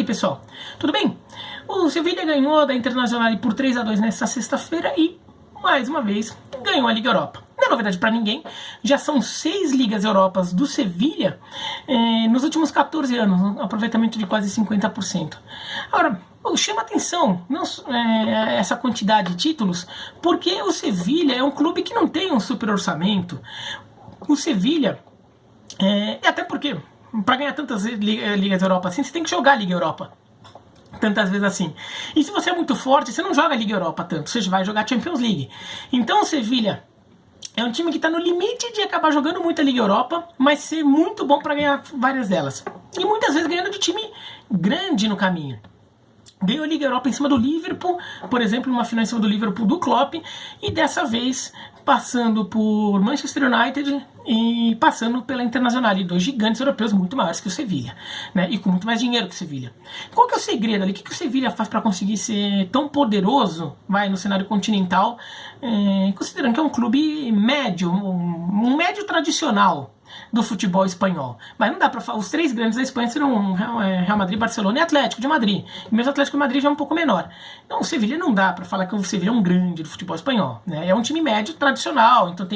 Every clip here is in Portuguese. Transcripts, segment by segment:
aí, pessoal, tudo bem? O Sevilla ganhou da Internazionale por 3-2 nesta sexta-feira e, mais uma vez, ganhou a Liga Europa. Não é novidade para ninguém, já são 6 Ligas Europas do Sevilla nos últimos 14 anos, um aproveitamento de quase 50%. Agora, chama atenção essa quantidade de títulos, porque o Sevilla é um clube que não tem um super orçamento. O Sevilla, até porque, para ganhar tantas Ligas Europa assim, você tem que jogar a Liga Europa tantas vezes assim. E se você é muito forte, você não joga a Liga Europa tanto, você vai jogar a Champions League. Então o Sevilla é um time que está no limite de acabar jogando muito a Liga Europa, mas ser muito bom para ganhar várias delas. E muitas vezes ganhando de time grande no caminho. Ganhou a Liga Europa em cima do Liverpool, por exemplo, numa final em cima do Liverpool do Klopp, e dessa vez passando por Manchester United e passando pela Internazionale, dois gigantes europeus muito maiores que o Sevilla, né? E com muito mais dinheiro que o Sevilla. Qual que é o segredo ali? O que o Sevilla faz para conseguir ser tão poderoso, no cenário continental, considerando que é um clube médio, um médio tradicional do futebol espanhol? Mas não dá para falar, os 3 grandes da Espanha serão Real Madrid, Barcelona e Atlético de Madrid. E mesmo o Atlético de Madrid já é um pouco menor. Então o Sevilla não dá para falar que o Sevilla é um grande do futebol espanhol, né? É um time médio tradicional, então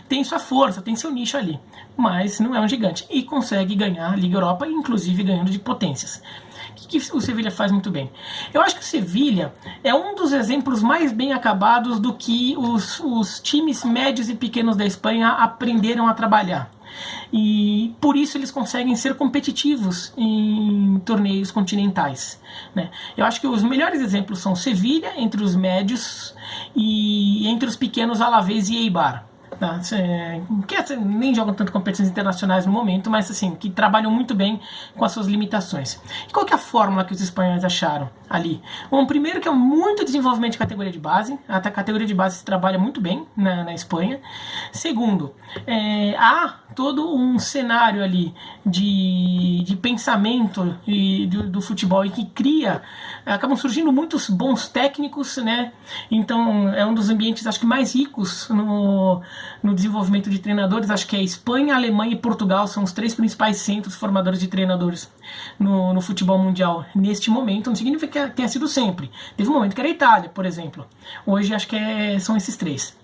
tem sua força, tem seu nicho ali, mas não é um gigante e consegue ganhar a Liga Europa, inclusive ganhando de potências. O que o Sevilla faz muito bem? Eu acho que o Sevilla é um dos exemplos mais bem acabados do que os times médios e pequenos da Espanha aprenderam a trabalhar. E por isso eles conseguem ser competitivos em torneios continentais, né? Eu acho que os melhores exemplos são Sevilla entre os médios e entre os pequenos Alavés e Eibar, tá? Que nem jogam tanto competições internacionais no momento, mas assim, que trabalham muito bem com as suas limitações. E qual que é a fórmula que os espanhóis acharam ali? Bom, primeiro que é muito desenvolvimento de categoria de base, até a categoria de base se trabalha muito bem na Espanha. Segundo, há todo um cenário ali de pensamento do futebol e que acabam surgindo muitos bons técnicos, né? Então é um dos ambientes, acho que mais ricos no desenvolvimento de treinadores. Acho que a Espanha, a Alemanha e Portugal são os 3 principais centros formadores de treinadores no futebol mundial neste momento. Não significa que tenha sido sempre. Teve um momento que era a Itália, por exemplo. Hoje acho que são esses 3.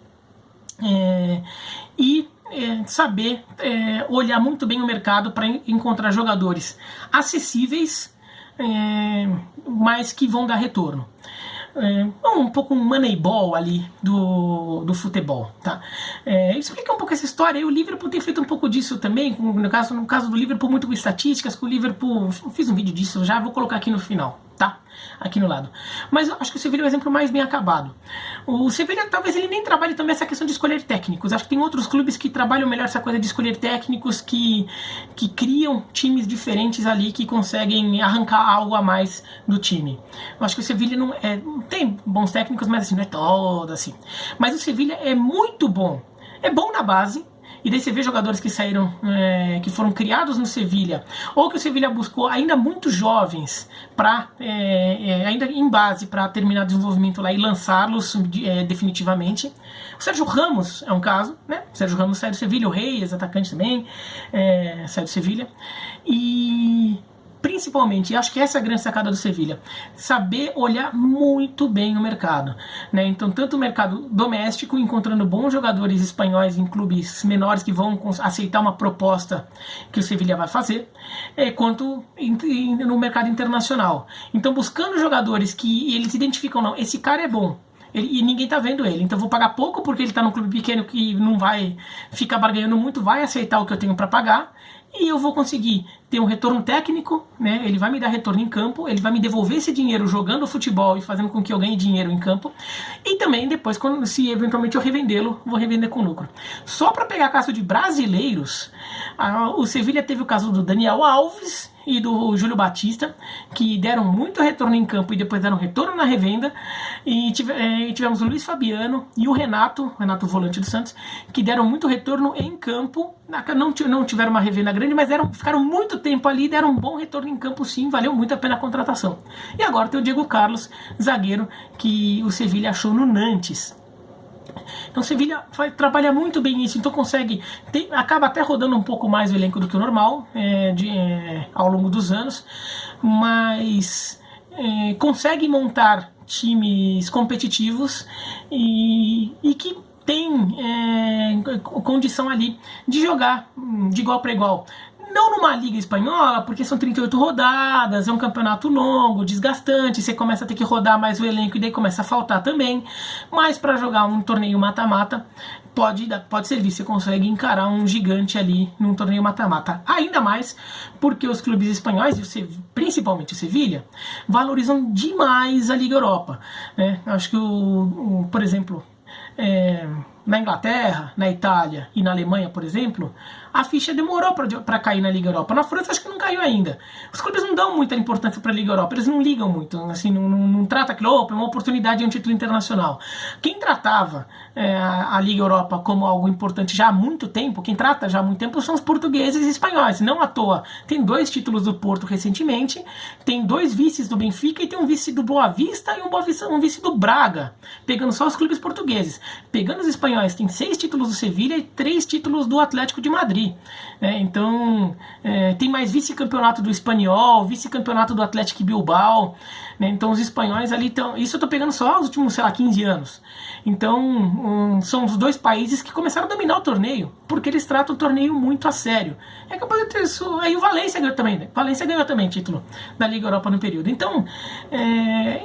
Saber olhar muito bem o mercado para encontrar jogadores acessíveis, mas que vão dar retorno. Um pouco um moneyball ali do futebol, tá? Explica um pouco essa história. E o Liverpool tem feito um pouco disso também, no caso do Liverpool, muito com estatísticas, que o Liverpool, fiz um vídeo disso já, vou colocar aqui no final, tá? Aqui no lado. Mas eu acho que o Sevilla é o exemplo mais bem acabado. O Sevilla talvez ele nem trabalhe também essa questão de escolher técnicos. Acho que tem outros clubes que trabalham melhor essa coisa de escolher técnicos, que criam times diferentes ali, que conseguem arrancar algo a mais do time. Eu acho que o Sevilla não tem bons técnicos, mas assim, não é todo assim. Mas o Sevilla é muito bom. É bom na base. E daí você vê jogadores que saíram, que foram criados no Sevilla, ou que o Sevilla buscou ainda muito jovens, ainda em base, para terminar o desenvolvimento lá e lançá-los definitivamente. O Sérgio Ramos é um caso, né? O Sérgio Ramos sai do Sevilla, o Reis, atacante também, sai do Sevilla. E principalmente, acho que essa é a grande sacada do Sevilla, saber olhar muito bem o mercado, né? Então, tanto o mercado doméstico, encontrando bons jogadores espanhóis em clubes menores que vão aceitar uma proposta que o Sevilla vai fazer, quanto no mercado internacional. Então, buscando jogadores que eles identificam, não, esse cara é bom, e ninguém tá vendo ele, então vou pagar pouco porque ele tá num clube pequeno que não vai ficar barganhando muito, vai aceitar o que eu tenho para pagar, e eu vou conseguir ter um retorno técnico, né? Ele vai me dar retorno em campo, ele vai me devolver esse dinheiro jogando futebol e fazendo com que eu ganhe dinheiro em campo, e também depois, se eventualmente eu revendê-lo, vou revender com lucro. Só para pegar caso de brasileiros, o Sevilla teve o caso do Daniel Alves e do Júlio Batista, que deram muito retorno em campo e depois deram retorno na revenda, e tivemos o Luiz Fabiano e o Renato volante do Santos, que deram muito retorno em campo, não tiveram uma revenda grande, mas ficaram muito tempo ali, deram um bom retorno em campo sim, valeu muito a pena a contratação. E agora tem o Diego Carlos, zagueiro, que o Sevilla achou no Nantes. Então Sevilha trabalha muito bem isso, então acaba até rodando um pouco mais o elenco do que o normal ao longo dos anos, mas consegue montar times competitivos e que tem condição ali de jogar de igual para igual. Não numa liga espanhola, porque são 38 rodadas, é um campeonato longo, desgastante, você começa a ter que rodar mais o elenco e daí começa a faltar também. Mas para jogar um torneio mata-mata, pode servir, você consegue encarar um gigante ali num torneio mata-mata. Ainda mais porque os clubes espanhóis, principalmente o Sevilha, valorizam demais a Liga Europa, né? Acho que, por exemplo, na Inglaterra, na Itália e na Alemanha, por exemplo, a ficha demorou para cair na Liga Europa. Na França acho que não caiu ainda. Os clubes não dão muita importância para a Liga Europa, eles não ligam muito, assim, não trata aquilo, é uma oportunidade, é um título internacional. Quem tratava a Liga Europa como algo importante já há muito tempo, quem trata já há muito tempo são os portugueses e espanhóis, não à toa. Tem 2 títulos do Porto recentemente, tem 2 vices do Benfica e tem um vice do Boa Vista e um vice do Braga, pegando só os clubes portugueses. Pegando os espanhóis, tem 6 títulos do Sevilha e 3 títulos do Atlético de Madrid. Então tem mais vice-campeonato do Espanhol, vice-campeonato do Atlético Bilbao, né? Então os espanhóis ali estão. Isso eu estou pegando só os últimos, sei lá, 15 anos. Então são os 2 países que começaram a dominar o torneio, porque eles tratam o torneio muito a sério. É capaz de ter isso. Aí o Valência ganhou também, né? Valência ganhou também título da Liga Europa no período. Então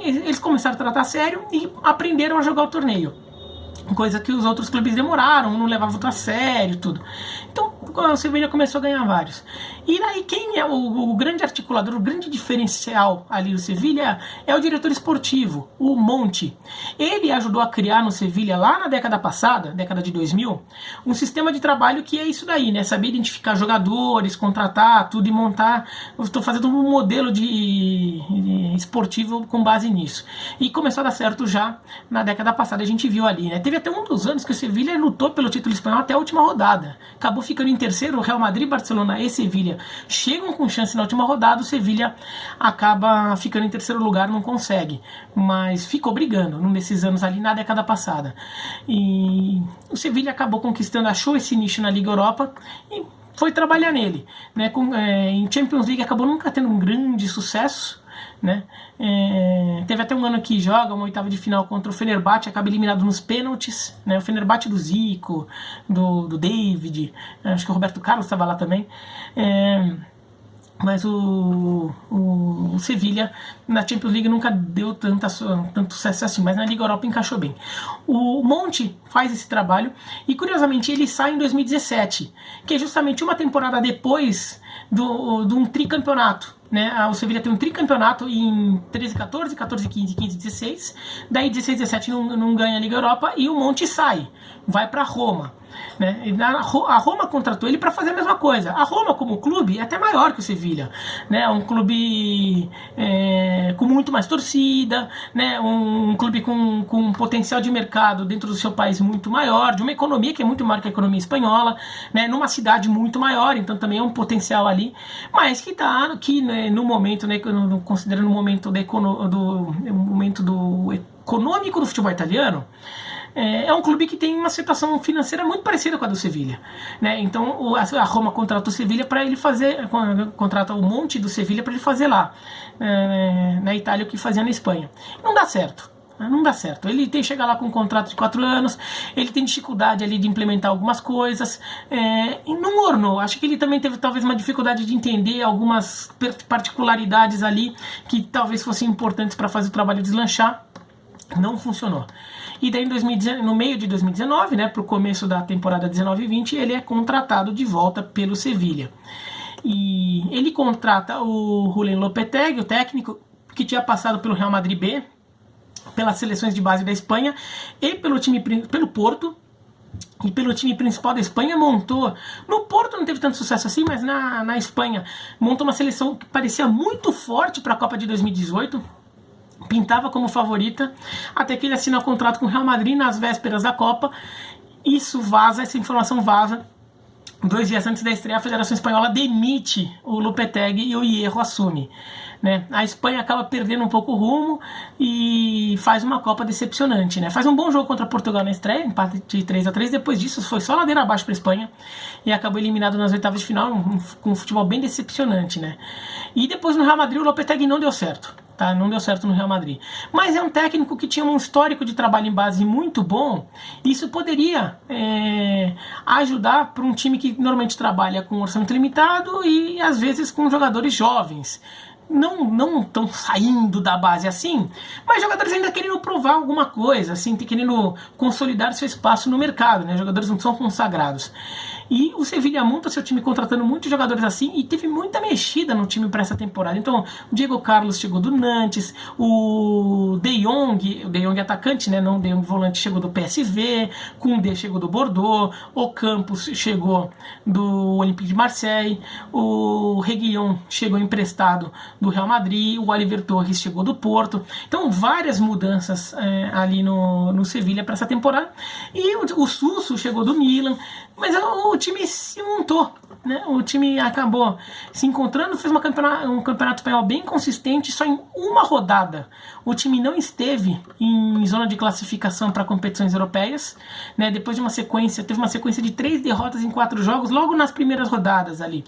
eles começaram a tratar a sério e aprenderam a jogar o torneio. Coisa que os outros clubes demoraram, não levavam muito a sério, tudo. Então o Sevilha começou a ganhar vários. E daí quem é o grande articulador, o grande diferencial ali do Sevilha é o diretor esportivo, o Monti. Ele ajudou a criar no Sevilha, lá na década passada, década de 2000, um sistema de trabalho que é isso daí, né? Saber identificar jogadores, contratar, tudo e montar. Eu estou fazendo um modelo de esportivo com base nisso. E começou a dar certo já na década passada, a gente viu ali, né? Teve até um dos anos que o Sevilha lutou pelo título espanhol até a última rodada. Acabou ficando em terceiro, o Real Madrid, Barcelona e Sevilha chegam com chance na última rodada, o Sevilha acaba ficando em terceiro lugar, não consegue, mas ficou brigando num desses anos ali na década passada. E o Sevilha acabou conquistando, achou esse nicho na Liga Europa e foi trabalhar nele, né? Em Champions League acabou nunca tendo um grande sucesso, né? Teve até um ano que joga uma oitava de final contra o Fenerbahçe, acaba eliminado nos pênaltis, né? O Fenerbahçe do Zico, do David, acho que o Roberto Carlos estava lá também, mas o Sevilha na Champions League nunca deu tanto sucesso assim, mas na Liga Europa encaixou bem. O Monti faz esse trabalho e curiosamente ele sai em 2017, que é justamente uma temporada depois de um tricampeonato, né? O Sevilha tem um tricampeonato em 13, 14, 14, 15, 15, 16, daí 16, 17 não ganha a Liga Europa e o Monti sai, vai para Roma, né? A Roma contratou ele para fazer a mesma coisa. A Roma como clube é até maior que o Sevilha, né? É um clube com muito mais torcida, né? Um clube com um potencial de mercado dentro do seu país muito maior, de uma economia que é muito maior que a economia espanhola, né? Numa cidade muito maior, então também é um potencial ali, mas que tá aqui, né, no momento, né, considerando o momento do econômico do futebol italiano, é um clube que tem uma situação financeira muito parecida com a do Sevilha, né? Então a Roma contrata o Sevilha para ele fazer, contrata o Monti do Sevilha para ele fazer lá na Itália o que fazia na Espanha. Não dá certo. Não dá certo. Ele chega lá com um contrato de 4 anos, ele tem dificuldade ali de implementar algumas coisas, e não ornou. Acho que ele também teve talvez uma dificuldade de entender algumas particularidades ali que talvez fossem importantes para fazer o trabalho deslanchar. Não funcionou. E daí no meio de 2019, né, para o começo da temporada 19-20, ele é contratado de volta pelo Sevilha. E ele contrata o Julen Lopetegui, o técnico que tinha passado pelo Real Madrid B, pelas seleções de base da Espanha e pelo Porto. E pelo time principal da Espanha montou... No Porto não teve tanto sucesso assim, mas na Espanha montou uma seleção que parecia muito forte para a Copa de 2018. Pintava como favorita, até que ele assina o contrato com o Real Madrid nas vésperas da Copa. Isso vaza, essa informação vaza. 2 dias antes da estreia, a Federação Espanhola demite o Lopetegui e o Hierro assume. Né? A Espanha acaba perdendo um pouco o rumo e faz uma Copa decepcionante. Né? Faz um bom jogo contra Portugal na estreia, empate de 3-3. Depois disso foi só ladeira abaixo para a Espanha e acabou eliminado nas oitavas de final com um futebol bem decepcionante. Né? E depois no Real Madrid o Lopetegui não deu certo. Tá? Não deu certo no Real Madrid. Mas é um técnico que tinha um histórico de trabalho em base muito bom. Isso poderia ajudar para um time que normalmente trabalha com orçamento limitado e às vezes com jogadores jovens. Não estão saindo da base assim, mas jogadores ainda querendo provar alguma coisa, assim, querendo consolidar seu espaço no mercado, né? Jogadores não são consagrados. E o Sevilla monta seu time contratando muitos jogadores assim e teve muita mexida no time para essa temporada. Então, o Diego Carlos chegou do Nantes, o De Jong atacante, né? Não o De Jong volante, chegou do PSV, Koundé chegou do Bordeaux, o Campos chegou do Olympique de Marseille, o Reguilón chegou emprestado do Real Madrid, o Oliver Torres chegou do Porto. Então, várias mudanças ali no Sevilla para essa temporada. E o Suso chegou do Milan, mas o time se montou, né? O time acabou se encontrando, fez um campeonato espanhol bem consistente. Só em uma rodada o time não esteve em zona de classificação para competições europeias, né? Depois de teve uma sequência de 3 derrotas em 4 jogos, logo nas primeiras rodadas ali,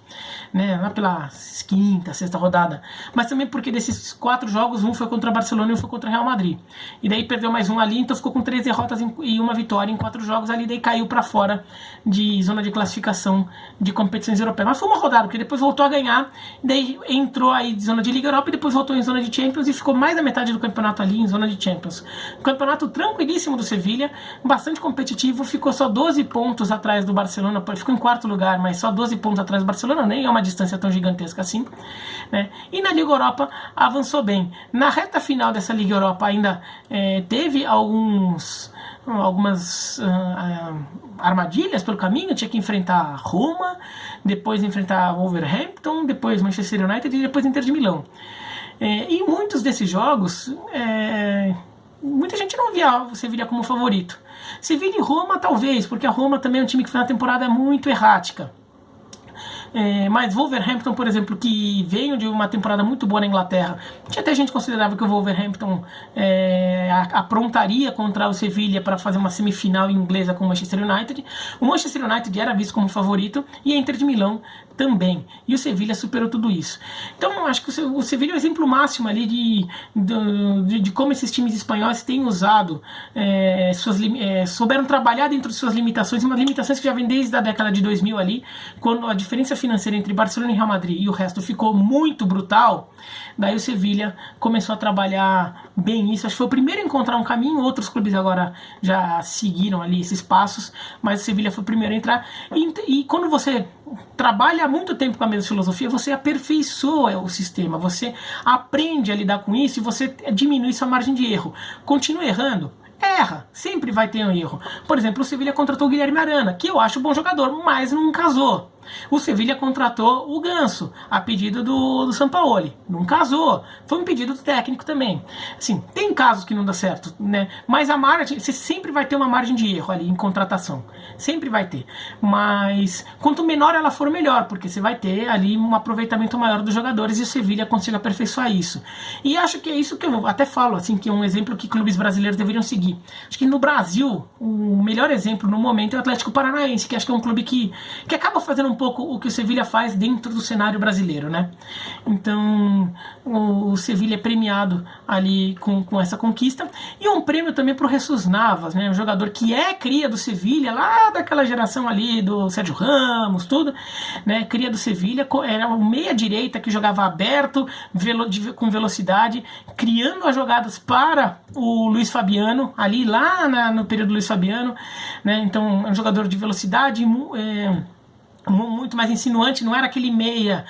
né? Lá pela quinta, sexta rodada. Mas também porque desses 4 jogos, um foi contra Barcelona e um foi contra Real Madrid. E daí perdeu mais um ali, então ficou com 3 derrotas e uma vitória em 4 jogos ali, daí caiu para fora de zona de classificação de competições europeias. Mas foi uma rodada, porque depois voltou a ganhar, daí entrou aí de zona de Liga Europa e depois voltou em zona de Champions e ficou mais da metade do campeonato ali em zona de Champions. Campeonato tranquilíssimo do Sevilla, bastante competitivo, ficou só 12 pontos atrás do Barcelona, ficou em 4º lugar, mas só 12 pontos atrás do Barcelona, nem é uma distância tão gigantesca assim, né? E na Liga Europa avançou bem. Na reta final dessa Liga Europa ainda teve algumas armadilhas pelo caminho. Tinha que enfrentar Roma, depois enfrentar Wolverhampton, depois Manchester United e depois Inter de Milão. E muitos desses jogos muita gente não via o Sevilla como favorito. Sevilla e Roma talvez, porque a Roma também é um time que foi uma temporada muito errática. Mas Wolverhampton, por exemplo, que veio de uma temporada muito boa na Inglaterra, tinha até gente que considerava que o Wolverhampton aprontaria contra o Sevilla para fazer uma semifinal inglesa com o Manchester United. O Manchester United era visto como favorito e a Inter de Milão também. E o Sevilla superou tudo isso. Então, acho que o Sevilla é o exemplo máximo ali de como esses times espanhóis têm usado, souberam trabalhar dentro de suas limitações, umas limitações que já vem desde a década de 2000 ali, quando a diferença financeira entre Barcelona e Real Madrid e o resto ficou muito brutal. Daí o Sevilla começou a trabalhar bem isso. Acho que foi o primeiro a encontrar um caminho. Outros clubes agora já seguiram ali esses passos, mas o Sevilla foi o primeiro a entrar. E quando você trabalha há muito tempo com a mesma filosofia, você aperfeiçoa o sistema, você aprende a lidar com isso e você diminui sua margem de erro. Continua errando? Erra, sempre vai ter um erro. Por exemplo, o Sevilla contratou o Guilherme Arana, que eu acho bom jogador, mas não casou. O Sevilla contratou o Ganso, a pedido do Sampaoli. Não casou. Foi um pedido do técnico também. Assim, tem casos que não dá certo, né? Mas a margem, você sempre vai ter uma margem de erro ali em contratação. Sempre vai ter. Mas quanto menor ela for, melhor, porque você vai ter ali um aproveitamento maior dos jogadores e o Sevilla consegue aperfeiçoar isso. E acho que é isso que eu até falo, assim, que é um exemplo que clubes brasileiros deveriam seguir. Acho que no Brasil, o melhor exemplo no momento é o Atlético Paranaense, que acho que é um clube que acaba fazendo um pouco o que o Sevilla faz dentro do cenário brasileiro, né? Então o Sevilla é premiado ali com essa conquista, e um prêmio também para o Jesus Navas, né? Um jogador que é cria do Sevilla, lá daquela geração ali do Sérgio Ramos, tudo, né? Cria do Sevilla, era um meia-direita que jogava aberto, com velocidade, criando as jogadas para o Luiz Fabiano, ali lá no período do Luiz Fabiano, né? Então é um jogador de velocidade, muito mais insinuante. Não era aquele meia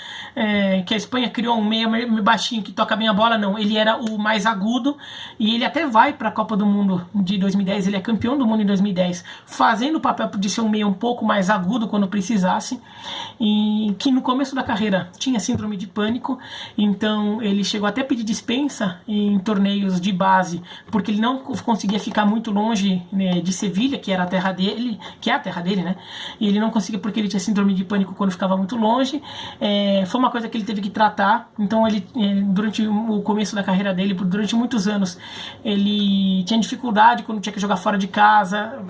que a Espanha criou, um meia baixinho que toca bem a bola, não. Ele era o mais agudo, e ele até vai para a Copa do Mundo de 2010, ele é campeão do mundo em 2010, fazendo o papel de ser um meia um pouco mais agudo quando precisasse, e que no começo da carreira tinha síndrome de pânico, então ele chegou até a pedir dispensa em torneios de base, porque ele não conseguia ficar muito longe, né, de Sevilha, que era a terra dele, que é a terra dele, né, e ele não conseguia porque ele tinha síndrome síndrome de pânico quando ficava muito longe. Foi uma coisa que ele teve que tratar. Então ele, durante o começo da carreira dele, durante muitos anos, ele tinha dificuldade quando tinha que jogar fora de casa.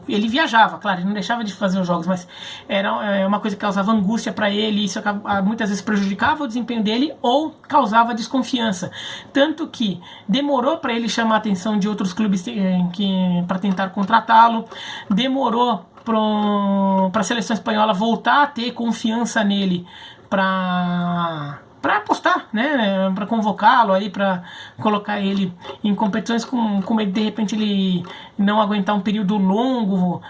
Ele viajava, claro, ele não deixava de fazer os jogos, mas era uma coisa que causava angústia para ele, isso muitas vezes prejudicava o desempenho dele ou causava desconfiança. Tanto que demorou para ele chamar a atenção de outros clubes para tentar contratá-lo, demorou para a seleção espanhola voltar a ter confiança nele para apostar, né, para convocá-lo aí, para colocar ele em competições com ele, de repente ele não aguentar um período longo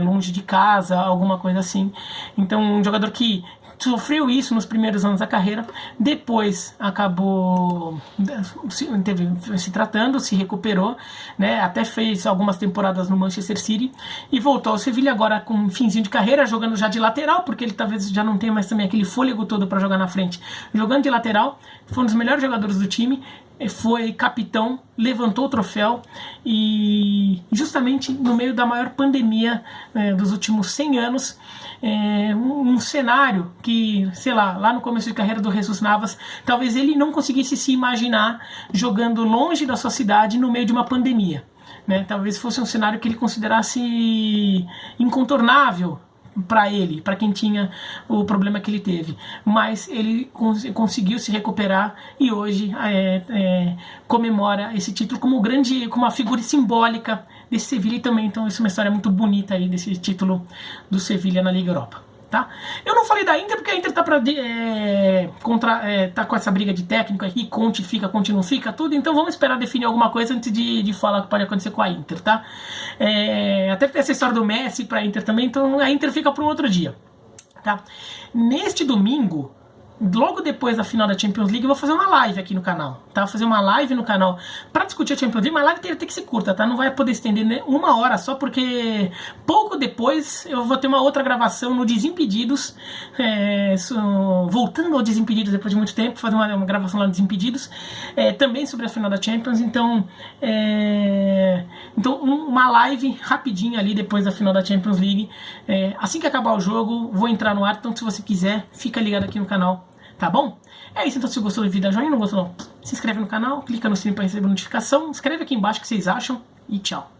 longe de casa, alguma coisa assim. Então um jogador que sofreu isso nos primeiros anos da carreira, depois acabou se tratando, se recuperou, né? Até fez algumas temporadas no Manchester City e voltou ao Sevilha agora com um finzinho de carreira, jogando já de lateral, porque ele talvez já não tenha mais também aquele fôlego todo para jogar na frente. Jogando de lateral, foi um dos melhores jogadores do time, foi capitão, levantou o troféu e justamente no meio da maior pandemia dos últimos 100 anos, um cenário que, sei lá no começo de carreira do Jesus Navas, talvez ele não conseguisse se imaginar jogando longe da sua cidade no meio de uma pandemia, né? Talvez fosse um cenário que ele considerasse incontornável para ele, para quem tinha o problema que ele teve, mas ele conseguiu se recuperar e hoje comemora esse título como uma figura simbólica desse Sevilha e também, então isso é uma história muito bonita aí desse título do Sevilha na Liga Europa. Tá? Eu não falei da Inter porque a Inter tá tá com essa briga de técnico aqui, Conte fica, Conte não fica, tudo, então vamos esperar definir alguma coisa antes de falar o que pode acontecer com a Inter, tá? Até tem essa história do Messi pra Inter também, então a Inter fica para um outro dia, tá? Neste domingo, logo depois da final da Champions League, eu vou fazer uma live aqui no canal, tá? Vou fazer uma live no canal pra discutir a Champions League, mas a live tem que ser curta, tá? Não vai poder estender uma hora só, porque pouco depois eu vou ter uma outra gravação no Desimpedidos, voltando ao Desimpedidos depois de muito tempo, fazer uma gravação lá no Desimpedidos, também sobre a final da Champions, então uma live rapidinha ali depois da final da Champions League, assim que acabar o jogo, vou entrar no ar, então se você quiser, fica ligado aqui no canal. Tá bom? É isso, então se gostou do vídeo, dá joinha, não gostou não, se inscreve no canal, clica no sininho para receber notificação, escreve aqui embaixo o que vocês acham e tchau.